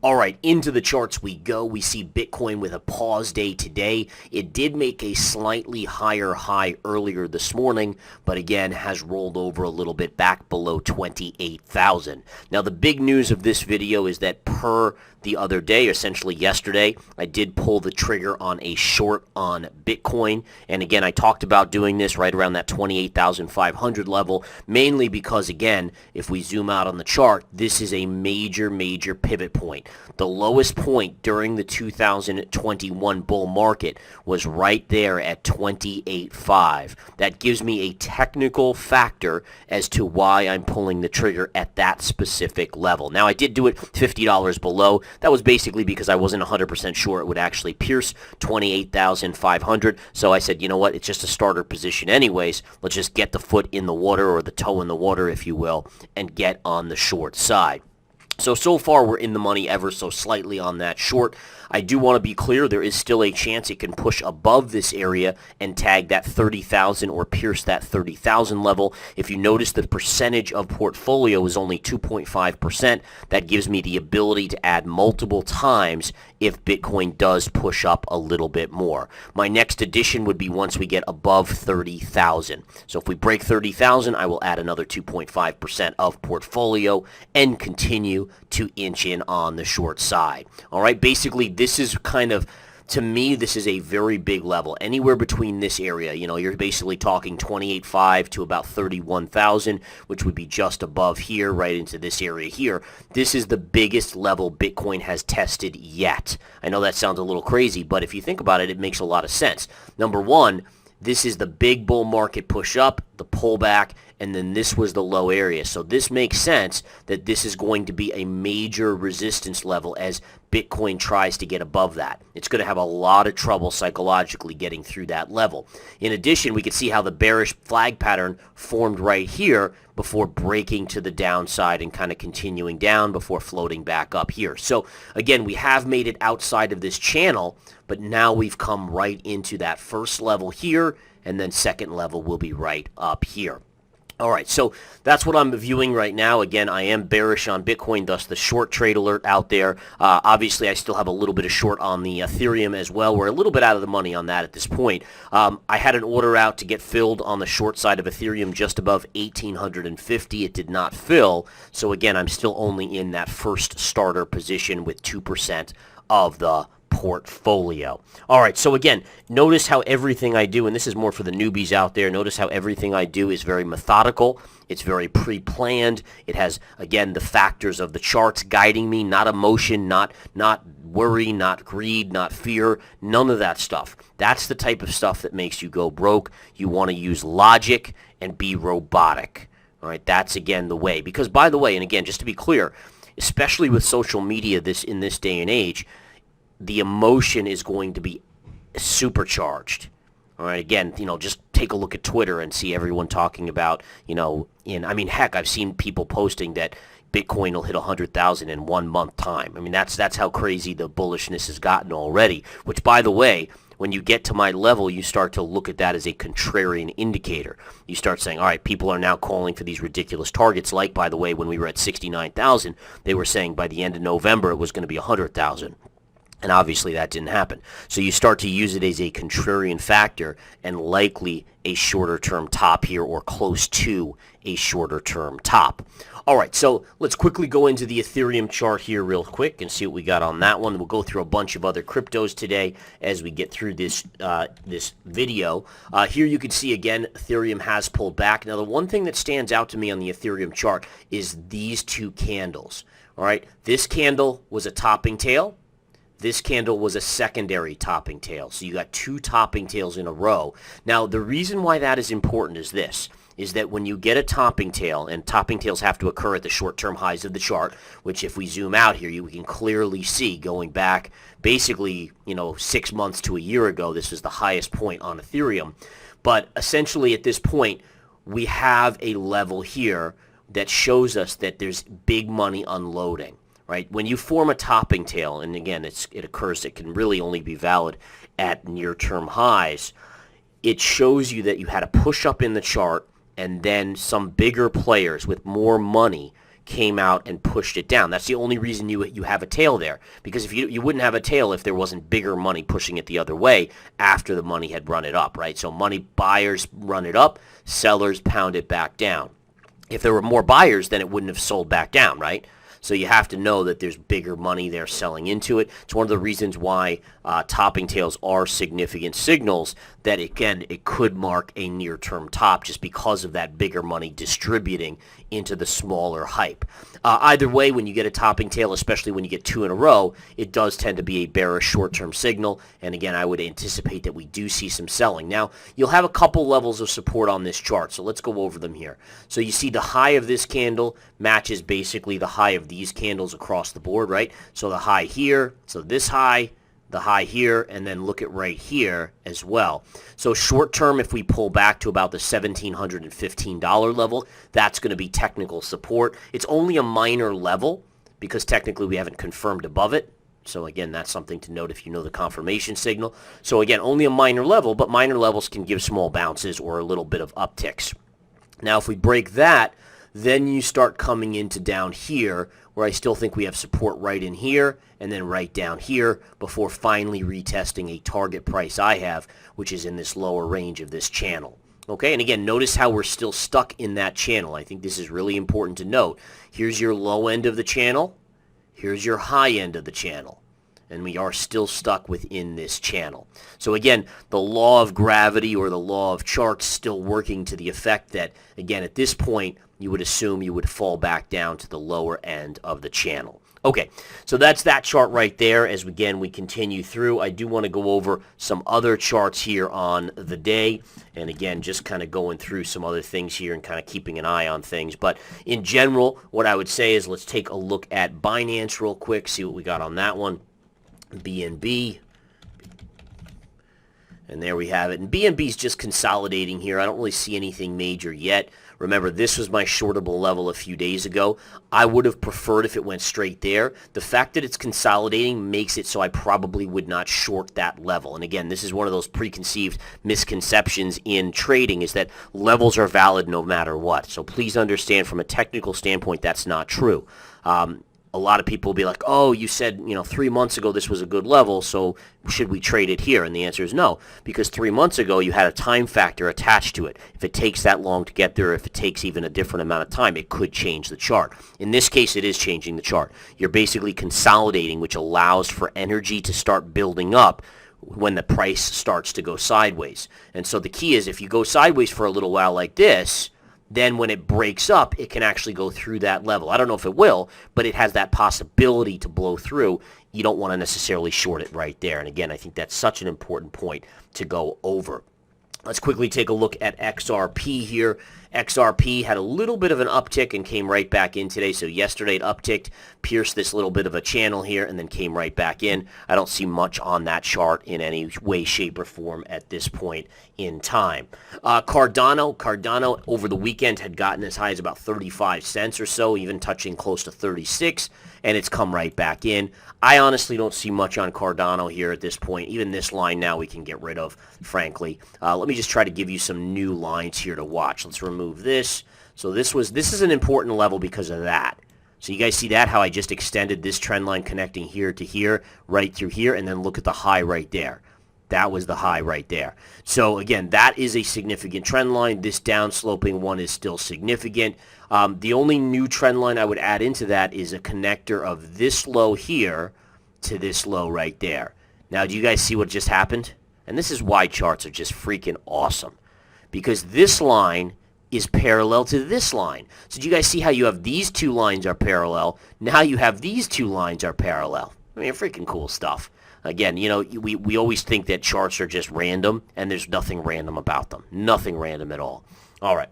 All right, into the charts we go. We see Bitcoin with a pause day today. It did make a slightly higher high earlier this morning, but again has rolled over a little bit back below 28,000. Now the big news of this video is that per the other day, essentially yesterday, I did pull the trigger on a short on Bitcoin. And again, I talked about doing this right around that 28,500 level, mainly because, again, if we zoom out on the chart, this is a major pivot point. The lowest point during the 2021 bull market was right there at 28.5. That gives me a technical factor as to why I'm pulling the trigger at that specific level. Now, I did do it $50 below. That was basically because I wasn't 100% sure it would actually pierce 28,500. So I said, you know what, it's just a starter position anyways. Let's just get the foot in the water, or the toe in the water, if you will, and get on the short side. So far we're in the money ever so slightly on that short. I do want to be clear, there is still a chance it can push above this area and tag that 30,000 or pierce that 30,000 level. If you notice, the percentage of portfolio is only 2.5%. That gives me the ability to add multiple times if Bitcoin does push up a little bit more. My next addition would be once we get above 30,000. So if we break 30,000, I will add another 2.5% of portfolio and continue to inch in on the short side. All right, basically this is kind of, to me, this is a very big level. Anywhere between this area, you're basically talking 28.5 to about 31,000, which would be just above here, right into this area here. This is the biggest level Bitcoin has tested yet. I know that sounds a little crazy, but if you think about it, it makes a lot of sense. Number one, this is the big bull market push up, the pullback, and then this was the low area. So this makes sense that this is going to be a major resistance level as Bitcoin tries to get above that. It's going to have a lot of trouble psychologically getting through that level. In addition, we can see how the bearish flag pattern formed right here before breaking to the downside and kind of continuing down before floating back up here. So again, we have made it outside of this channel, but now we've come right into that first level here, and then second level will be right up here. All right, so that's what I'm viewing right now. Again, I am bearish on Bitcoin, thus the short trade alert out there. Obviously, I still have a little bit of short on the Ethereum as well. We're a little bit out of the money on that at this point. I had an order out to get filled on the short side of Ethereum just above 1,850. It did not fill. So again, I'm still only in that first starter position with 2% of the portfolio. All right, so again, notice how everything I do, and this is more for the newbies out there, notice how everything I do is very methodical. It's very pre-planned. It has, again, the factors of the charts guiding me, not emotion, not worry, not greed, not fear, none of that stuff. That's the type of stuff that makes you go broke. You want to use logic and be robotic. All right, that's, again, the way. Because, by the way, and again, just to be clear, especially with social media in this day and age, the emotion is going to be supercharged. All right, again, just take a look at Twitter and see everyone talking about, heck, I've seen people posting that Bitcoin will hit 100,000 in 1 month time. I mean, that's how crazy the bullishness has gotten already, which, by the way, when you get to my level, you start to look at that as a contrarian indicator. You start saying, all right, people are now calling for these ridiculous targets. Like, by the way, when we were at 69,000, they were saying by the end of November it was going to be 100,000. And obviously that didn't happen. So you start to use it as a contrarian factor and likely a shorter term top here, or close to a shorter term top. All right, so let's quickly go into the Ethereum chart here real quick and see what we got on that one. We'll go through a bunch of other cryptos today as we get through this video. Here you can see, again, Ethereum has pulled back. Now, the one thing that stands out to me on the Ethereum chart is these two candles. All right, this candle was a topping tail. This candle was a secondary topping tail. So you got two topping tails in a row. Now, the reason why that is important is this, is that when you get a topping tail, and topping tails have to occur at the short-term highs of the chart, which if we zoom out here, we can clearly see going back basically, 6 months to a year ago, this is the highest point on Ethereum. But essentially at this point, we have a level here that shows us that there's big money unloading. Right? When you form a topping tail, and again, it occurs, it can really only be valid at near-term highs, it shows you that you had a push up in the chart, and then some bigger players with more money came out and pushed it down. That's the only reason you have a tail there, because if you wouldn't have a tail if there wasn't bigger money pushing it the other way after the money had run it up, right? So money buyers run it up, sellers pound it back down. If there were more buyers, then it wouldn't have sold back down, right? So you have to know that there's bigger money there selling into it. It's one of the reasons why topping tails are significant signals that, again, it could mark a near-term top just because of that bigger money distributing into the smaller hype. Either way, when you get a topping tail, especially when you get two in a row, it does tend to be a bearish short-term signal. And again, I would anticipate that we do see some selling. Now, you'll have a couple levels of support on this chart, so let's go over them here. So you see the high of this candle matches basically the high of these candles across the board, right? So the high here, so this high, the high here, and then look at right here as well. So short term, if we pull back to about the $1,715 level, that's going to be technical support. It's only a minor level because technically we haven't confirmed above it. So again, that's something to note if you know the confirmation signal. So again, only a minor level, but minor levels can give small bounces or a little bit of upticks. Now, if we break that, then you start coming into down here, where I still think we have support right in here and then right down here before finally retesting a target price I have, which is in this lower range of this channel. Okay, and again, notice how we're still stuck in that channel. I think this is really important to note. Here's your low end of the channel. Here's your high end of the channel. And we are still stuck within this channel. So again, the law of gravity or the law of charts still working to the effect that, again, at this point, you would assume you would fall back down to the lower end of the channel. Okay, so that's that chart right there. As again, we continue through, I do want to go over some other charts here on the day. And again, just kind of going through some other things here and kind of keeping an eye on things. But in general, what I would say is let's take a look at Binance real quick, see what we got on that one. BNB. And there we have it. And BNB is just consolidating here. I don't really see anything major yet. Remember, this was my shortable level a few days ago. I would have preferred if it went straight there. The fact that it's consolidating makes it so I probably would not short that level. And again, this is one of those preconceived misconceptions in trading, is that levels are valid no matter what. So please understand, from a technical standpoint, that's not true. A lot of people will be like, oh, you said, 3 months ago this was a good level, so should we trade it here? And the answer is no, because 3 months ago you had a time factor attached to it. If it takes that long to get there, if it takes even a different amount of time, it could change the chart. In this case, it is changing the chart. You're basically consolidating, which allows for energy to start building up when the price starts to go sideways. And so the key is, if you go sideways for a little while like this, then when it breaks up, it can actually go through that level. I don't know if it will, but it has that possibility to blow through. You don't want to necessarily short it right there. And again, I think that's such an important point to go over. Let's quickly take a look at XRP here. XRP had a little bit of an uptick and came right back in today. So yesterday it upticked, pierced this little bit of a channel here, and then came right back in. I don't see much on that chart in any way, shape, or form at this point in time. Cardano over the weekend had gotten as high as about 35 cents or so, even touching close to 36, and it's come right back in. I honestly don't see much on Cardano here at this point. Even this line now we can get rid of, frankly. Let me just try to give you some new lines here to watch. Let's remove this. So this is an important level because of that. So you guys see that, how I just extended this trend line connecting here to here, right through here, and then look at the high right there. That was the high right there. So again, that is a significant trend line. This downsloping one is still significant. The only new trend line I would add into that is a connector of this low here to this low right there. Now, do you guys see what just happened? And this is why charts are just freaking awesome, because this line is parallel to this line. So do you guys see how you have these two lines are parallel? Now you have these two lines are parallel. I mean, freaking cool stuff. Again, we always think that charts are just random, and there's nothing random about them. Nothing random at all. All right.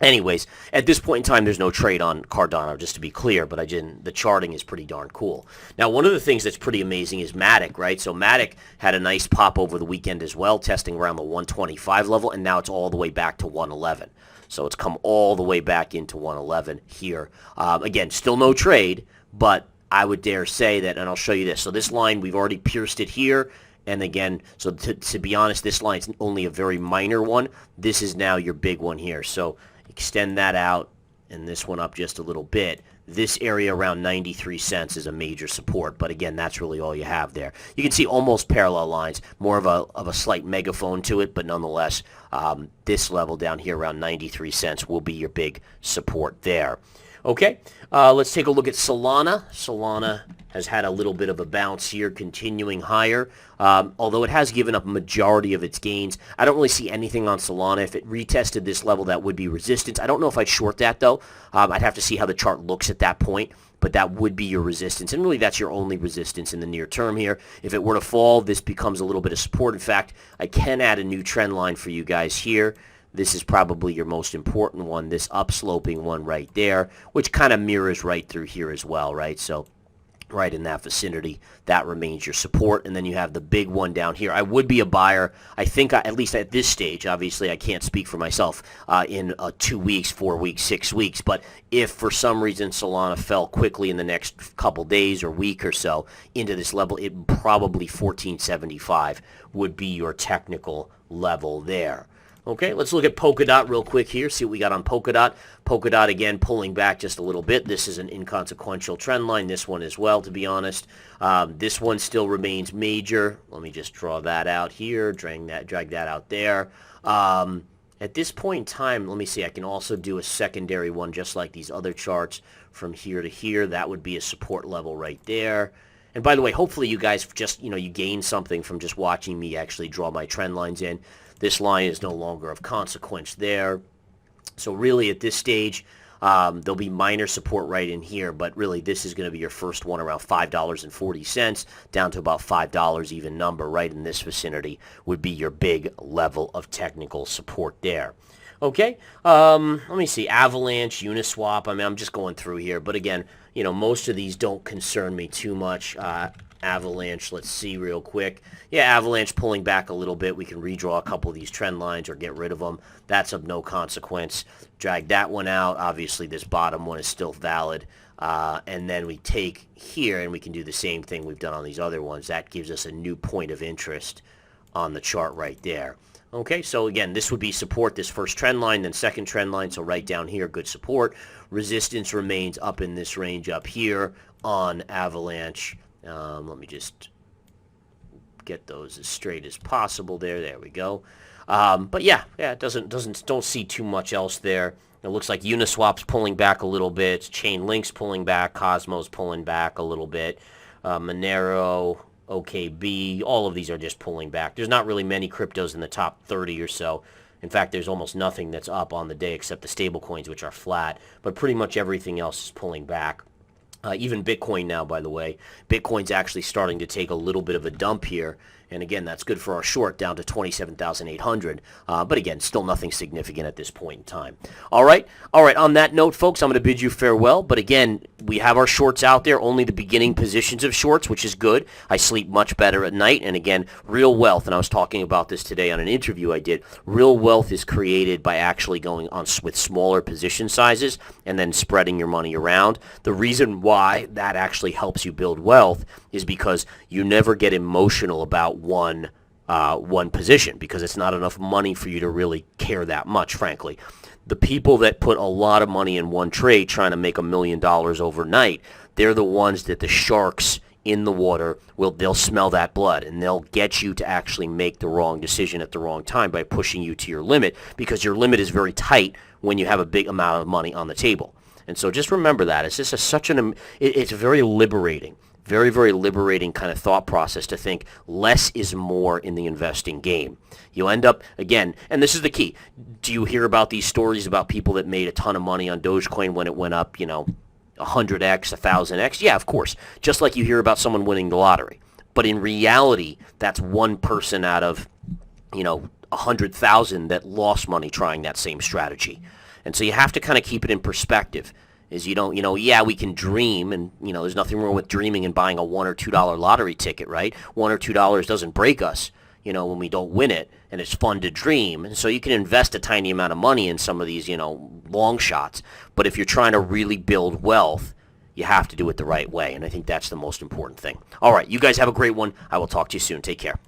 Anyways, at this point in time, there's no trade on Cardano, just to be clear, but the charting is pretty darn cool. Now, one of the things that's pretty amazing is Matic, right? So Matic had a nice pop over the weekend as well, testing around the 125 level, and now it's all the way back to 111. So it's come all the way back into 111 here. Again, still no trade, but I would dare say that, and I'll show you this. So this line, we've already pierced it here. And again, so to be honest, this line's only a very minor one. This is now your big one here. So extend that out and this one up just a little bit. this area around 93 cents is a major support, but again, that's really all you have there. You can see almost parallel lines, more of a slight megaphone to it, but nonetheless, this level down here around 93 cents will be your big support there. Okay, let's take a look at Solana. Solana has had a little bit of a bounce here, continuing higher. Although it has given up a majority of its gains, I don't really see anything on Solana. If it retested this level, that would be resistance. I don't know if I'd short that, though. I'd have to see how the chart looks at that point, but that would be your resistance. And really, that's your only resistance in the near term here. If it were to fall, this becomes a little bit of support. In fact, I can add a new trend line for you guys here. This is probably your most important one, this upsloping one right there, which kind of mirrors right through here as well, right? So right in that vicinity, that remains your support. And then you have the big one down here. I would be a buyer. I think, at least at this stage, obviously I can't speak for myself in 2 weeks, 4 weeks, 6 weeks. But if for some reason Solana fell quickly in the next couple days or week or so into this level, it probably 1475 would be your technical level there. Okay, let's look at Polkadot real quick here, see what we got on Polkadot. Polkadot, again, pulling back just a little bit. This is an inconsequential trend line. This one as well, to be honest. This one still remains major. Let me just draw that out here, drag that out there. At this point in time, let me see, I can also do a secondary one just like these other charts from here to here. That would be a support level right there. And by the way, hopefully you guys just, you gain something from just watching me actually draw my trend lines in. This line is no longer of consequence there. So really at this stage, there'll be minor support right in here, but really this is going to be your first one around $5.40 down to about $5 even number right in this vicinity would be your big level of technical support there. Okay, let me see, Avalanche, Uniswap, I mean, I'm just going through here, but again, most of these don't concern me too much. Avalanche, let's see real quick. Yeah, Avalanche pulling back a little bit. We can redraw a couple of these trend lines or get rid of them. That's of no consequence. Drag that one out. Obviously, this bottom one is still valid. And then we take here, and we can do the same thing we've done on these other ones. That gives us a new point of interest on the chart right there. Okay, so again, this would be support, this first trend line, then second trend line, so right down here, good support. Resistance remains up in this range up here on Avalanche. Let me just get those as straight as possible there. There we go. But yeah, don't see too much else there. It looks like Uniswap's pulling back a little bit. Chainlink's pulling back. Cosmo's pulling back a little bit. Monero, OKB, all of these are just pulling back. There's not really many cryptos in the top 30 or so. In fact, there's almost nothing that's up on the day except the stablecoins, which are flat. But pretty much everything else is pulling back. Even Bitcoin now, by the way. Bitcoin's actually starting to take a little bit of a dump here. And again, that's good for our short, down to 27,800. But again, still nothing significant at this point in time. All right. On that note, folks, I'm going to bid you farewell. But again, we have our shorts out there, only the beginning positions of shorts, which is good. I sleep much better at night. And again, real wealth, and I was talking about this today on an interview I did, real wealth is created by actually going on with smaller position sizes and then spreading your money around. The reason why that actually helps you build wealth is because you never get emotional about one position, because it's not enough money for you to really care that much, frankly. The people that put a lot of money in one trade trying to make $1 million overnight, they're the ones that the sharks in the water they'll smell that blood, and they'll get you to actually make the wrong decision at the wrong time by pushing you to your limit, because your limit is very tight when you have a big amount of money on the table. And so just remember that. It's just it's very liberating. Very, very liberating kind of thought process to think less is more in the investing game. You end up, again, and this is the key. Do you hear about these stories about people that made a ton of money on Dogecoin when it went up, 100x, 1,000x? Yeah, of course. Just like you hear about someone winning the lottery. But in reality, that's one person out of, 100,000 that lost money trying that same strategy. And so you have to kind of keep it in perspective. Is yeah, we can dream, and, there's nothing wrong with dreaming and buying a $1 or $2 lottery ticket, right? $1 or $2 doesn't break us, when we don't win it, and it's fun to dream. And so you can invest a tiny amount of money in some of these, long shots. But if you're trying to really build wealth, you have to do it the right way, and I think that's the most important thing. All right, you guys have a great one. I will talk to you soon. Take care.